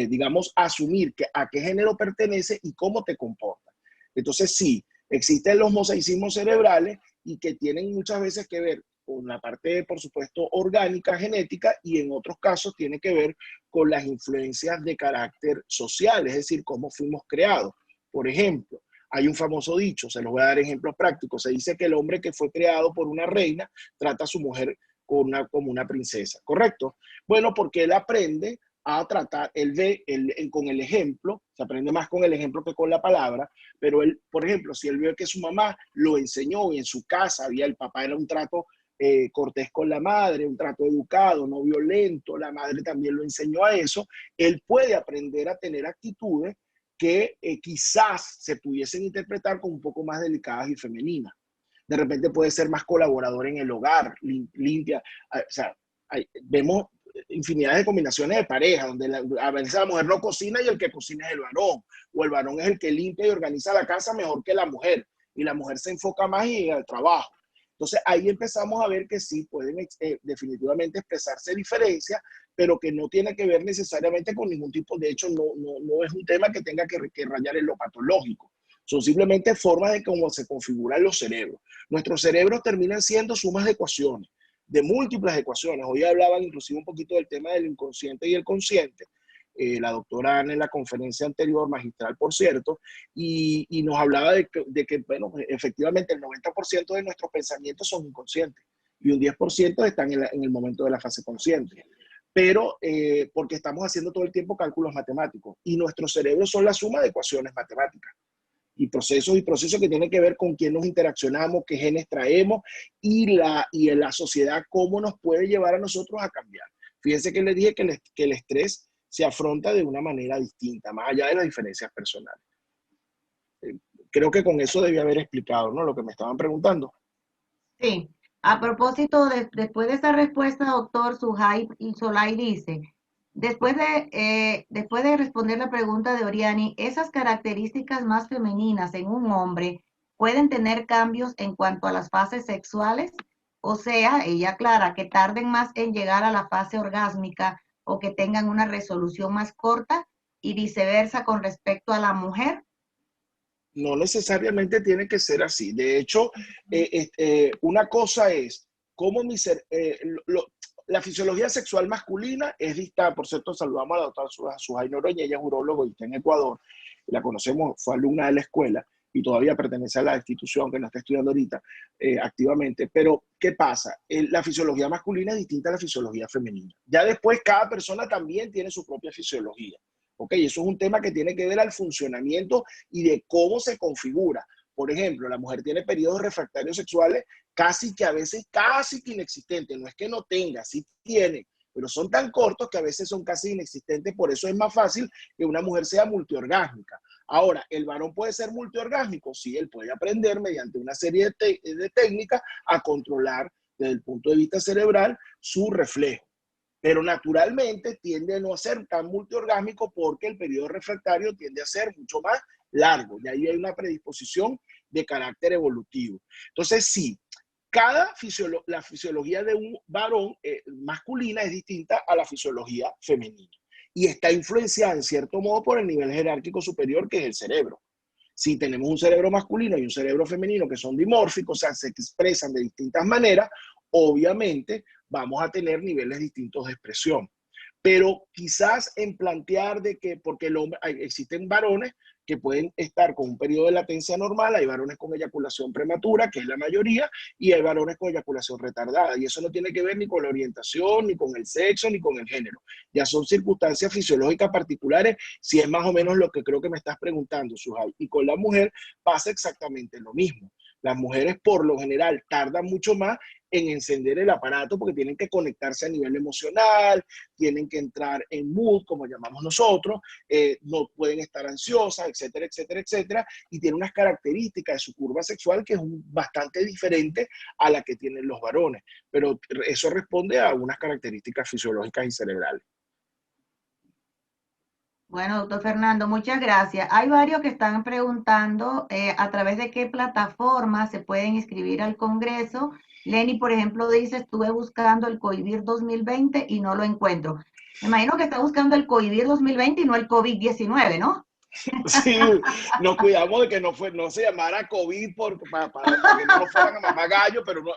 digamos, asumir a qué género pertenece y cómo te comporta. Entonces, sí, existen los mosaicismos cerebrales y que tienen muchas veces que ver con la parte, por supuesto, orgánica, genética, y en otros casos tiene que ver con las influencias de carácter social, es decir, cómo fuimos creados. Por ejemplo, hay un famoso dicho, se los voy a dar ejemplos prácticos, se dice que el hombre que fue creado por una reina trata a su mujer como una princesa, ¿correcto? Bueno, porque él aprende a tratar, él ve con el ejemplo, se aprende más con el ejemplo que con la palabra, pero él, por ejemplo, si él ve que su mamá lo enseñó y en su casa había, el papá era un trato cortés con la madre, un trato educado, no violento, la madre también lo enseñó a eso, él puede aprender a tener actitudes que quizás se pudiesen interpretar como un poco más delicadas y femeninas. De repente puede ser más colaborador en el hogar, limpia, o sea, vemos infinidad de combinaciones de pareja, donde a veces la mujer no cocina y el que cocina es el varón, o el varón es el que limpia y organiza la casa mejor que la mujer, y la mujer se enfoca más en el trabajo. Entonces ahí empezamos a ver que sí pueden definitivamente expresarse diferencias, pero que no tiene que ver necesariamente con ningún tipo, de hecho no es un tema que tenga que rayar en lo patológico. Son simplemente formas de cómo se configuran los cerebros. Nuestros cerebros terminan siendo sumas de ecuaciones, de múltiples ecuaciones. Hoy hablaban inclusive un poquito del tema del inconsciente y el consciente. La doctora Ana en la conferencia anterior, magistral por cierto, y nos hablaba de que, bueno, efectivamente el 90% de nuestros pensamientos son inconscientes y un 10% están en el momento de la fase consciente. Pero porque estamos haciendo todo el tiempo cálculos matemáticos y nuestros cerebros son la suma de ecuaciones matemáticas y procesos que tienen que ver con quién nos interaccionamos, qué genes traemos y en la sociedad cómo nos puede llevar a nosotros a cambiar. Fíjense que les dije que el estrés se afronta de una manera distinta, más allá de las diferencias personales. Creo que con eso debía haber explicado, ¿no? Lo que me estaban preguntando. Sí. A propósito, después de esa respuesta, doctor Suhaib Solay dice, Después de responder la pregunta de Oriani, ¿esas características más femeninas en un hombre pueden tener cambios en cuanto a las fases sexuales? O sea, ella aclara que tarden más en llegar a la fase orgásmica o que tengan una resolución más corta y viceversa con respecto a la mujer. No necesariamente tiene que ser así. De hecho, una cosa es cómo la fisiología sexual masculina es distinta. Por cierto, saludamos a la doctora Sujay Noroña, ella es urólogo y está en Ecuador. La conocemos, fue alumna de la escuela y todavía pertenece a la institución que no está estudiando ahorita activamente. Pero, ¿qué pasa? La fisiología masculina es distinta a la fisiología femenina. Ya después, cada persona también tiene su propia fisiología. ¿Ok? Eso es un tema que tiene que ver al funcionamiento y de cómo se configura. Por ejemplo, la mujer tiene periodos refractarios sexuales casi que a veces casi que inexistentes. No es que no tenga, sí tiene, pero son tan cortos que a veces son casi inexistentes. Por eso es más fácil que una mujer sea multiorgásmica. Ahora, ¿el varón puede ser multiorgásmico? Sí, él puede aprender mediante una serie de técnicas a controlar desde el punto de vista cerebral su reflejo. Pero naturalmente tiende a no ser tan multiorgásmico porque el periodo refractario tiende a ser mucho más largo. Y ahí hay una predisposición de carácter evolutivo. Entonces, sí, la fisiología de un varón masculina es distinta a la fisiología femenina. Y está influenciada, en cierto modo, por el nivel jerárquico superior que es el cerebro. Si tenemos un cerebro masculino y un cerebro femenino que son dimórficos, o sea, se expresan de distintas maneras, obviamente vamos a tener niveles distintos de expresión. Pero quizás en plantear de que, porque el hombre, existen varones que pueden estar con un periodo de latencia normal, hay varones con eyaculación prematura, que es la mayoría, y hay varones con eyaculación retardada, y eso no tiene que ver ni con la orientación, ni con el sexo, ni con el género. Ya son circunstancias fisiológicas particulares, si es más o menos lo que creo que me estás preguntando, Sujay. Y con la mujer pasa exactamente lo mismo. Las mujeres por lo general tardan mucho más en encender el aparato porque tienen que conectarse a nivel emocional, tienen que entrar en mood, como llamamos nosotros, no pueden estar ansiosas, etcétera, etcétera, etcétera, y tienen unas características de su curva sexual que es bastante diferente a la que tienen los varones, pero eso responde a unas características fisiológicas y cerebrales. Bueno, doctor Fernando, muchas gracias. Hay varios que están preguntando a través de qué plataforma se pueden inscribir al Congreso. Lenny, por ejemplo, dice, estuve buscando el COIVIR 2020 y no lo encuentro. Me imagino que está buscando el COIVIR 2020 y no el COVID-19, ¿no? Sí, nos cuidamos de que no se llamara COVID para que no nos fueran a mamar gallo, pero no,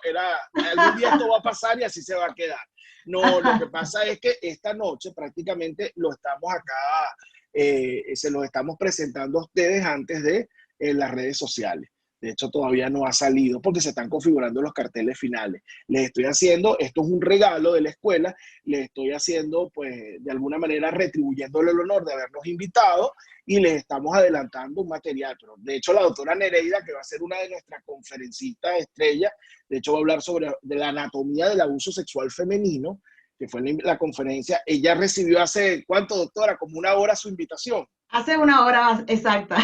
algún día esto va a pasar y así se va a quedar. No, lo que pasa es que esta noche prácticamente lo estamos acá, se los estamos presentando a ustedes antes de las redes sociales. De hecho, todavía no ha salido porque se están configurando los carteles finales. Les estoy haciendo, esto es un regalo de la escuela, les estoy haciendo, pues, de alguna manera retribuyéndole el honor de habernos invitado y les estamos adelantando un material. Pero de hecho, la doctora Nereida, que va a ser una de nuestras conferencistas estrellas, de hecho va a hablar sobre la anatomía del abuso sexual femenino, que fue la conferencia. Ella recibió hace, ¿cuánto, doctora? Como una hora su invitación. Hace una hora más, exacta.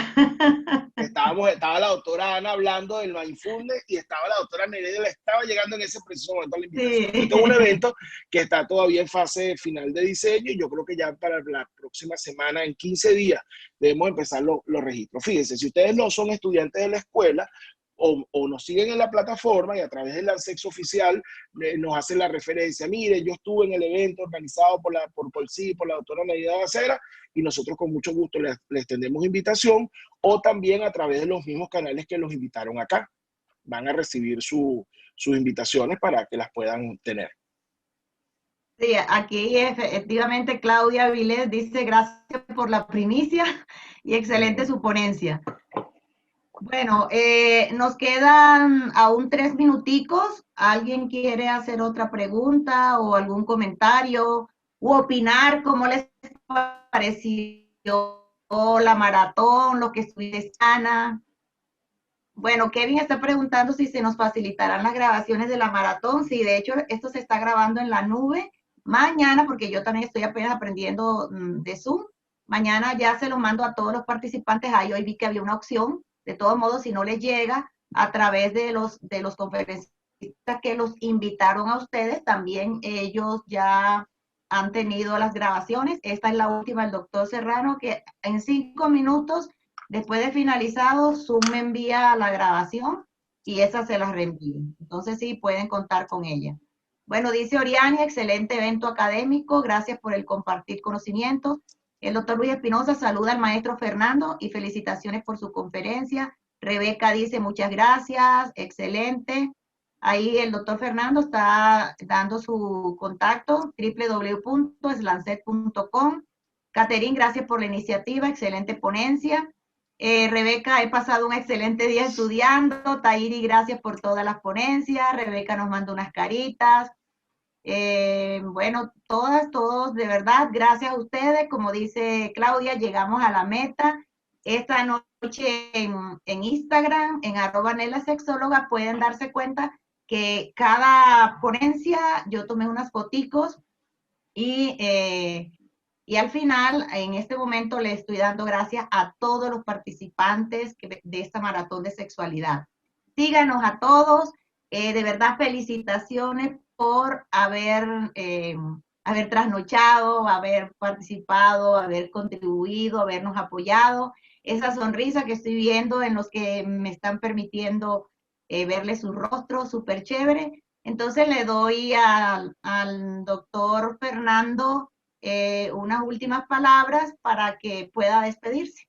Estaba la doctora Ana hablando del mindfulness y estaba la doctora Nereida, le estaba llegando en ese preciso momento la invitación. Sí. Esto es un evento que está todavía en fase final de diseño y yo creo que ya para la próxima semana, en 15 días, debemos empezar los registros. Fíjense, si ustedes no son estudiantes de la escuela, o nos siguen en la plataforma y a través del ANSEX oficial nos hacen la referencia. Mire, yo estuve en el evento organizado por la doctora Nereida Bacera y nosotros con mucho gusto les tendemos invitación, o también a través de los mismos canales que los invitaron acá. Van a recibir sus invitaciones para que las puedan tener. Sí, aquí efectivamente Claudia Avilés dice gracias por la primicia y excelente su ponencia. Bueno, nos quedan aún 3 minuticos. ¿Alguien quiere hacer otra pregunta o algún comentario u opinar cómo les pareció la maratón, lo que estuviste sana? Bueno, Kevin está preguntando si se nos facilitarán las grabaciones de la maratón. Sí, de hecho, esto se está grabando en la nube mañana, porque yo también estoy apenas aprendiendo de Zoom. Mañana ya se lo mando a todos los participantes. Ahí hoy vi que había una opción. De todos modos, si no les llega a través de los conferencistas que los invitaron a ustedes, también ellos ya han tenido las grabaciones. Esta es la última del doctor Serrano, que en 5 minutos después de finalizado, Zoom me envía la grabación y esa se las reenvío. Entonces sí, pueden contar con ella. Bueno, dice Oriani, excelente evento académico, gracias por el compartir conocimientos. El doctor Luis Espinosa saluda al maestro Fernando y felicitaciones por su conferencia. Rebeca dice muchas gracias, excelente. Ahí el doctor Fernando está dando su contacto, www.slancet.com. Caterín, gracias por la iniciativa, excelente ponencia. Rebeca, he pasado un excelente día estudiando. Tairi, gracias por todas las ponencias. Rebeca nos manda unas caritas. Bueno, todos, de verdad, gracias a ustedes. Como dice Claudia, llegamos a la meta. Esta noche en Instagram, en @NelaSexóloga, pueden darse cuenta que cada ponencia yo tomé unas foticos y al final, en este momento, le estoy dando gracias a todos los participantes de esta maratón de sexualidad. Síganos a todos. De verdad, felicitaciones por haber trasnochado, haber participado, haber contribuido, habernos apoyado. Esa sonrisa que estoy viendo en los que me están permitiendo verle su rostro, súper chévere. Entonces le doy al doctor Fernando unas últimas palabras para que pueda despedirse.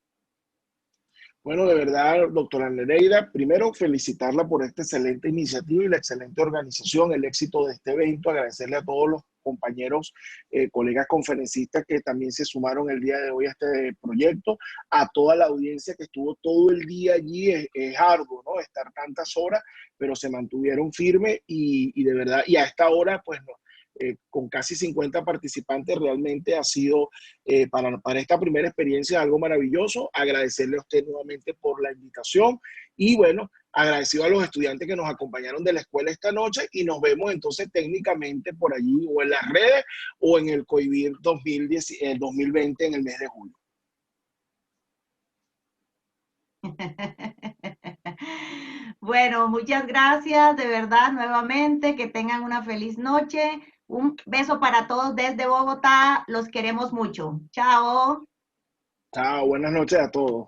Bueno, de verdad, doctora Nereida, primero felicitarla por esta excelente iniciativa y la excelente organización, el éxito de este evento, agradecerle a todos los compañeros, colegas conferencistas que también se sumaron el día de hoy a este proyecto, a toda la audiencia que estuvo todo el día allí. Es arduo, ¿no? Estar tantas horas, pero se mantuvieron firmes y de verdad, y a esta hora, pues no. Con casi 50 participantes, realmente ha sido para esta primera experiencia algo maravilloso. Agradecerle a usted nuevamente por la invitación y bueno, agradecido a los estudiantes que nos acompañaron de la escuela esta noche y nos vemos entonces técnicamente por allí o en las redes o en el COIVIR 2020 en el mes de julio. Bueno, muchas gracias, de verdad, nuevamente, que tengan una feliz noche. Un beso para todos desde Bogotá, los queremos mucho. Chao. Chao, buenas noches a todos.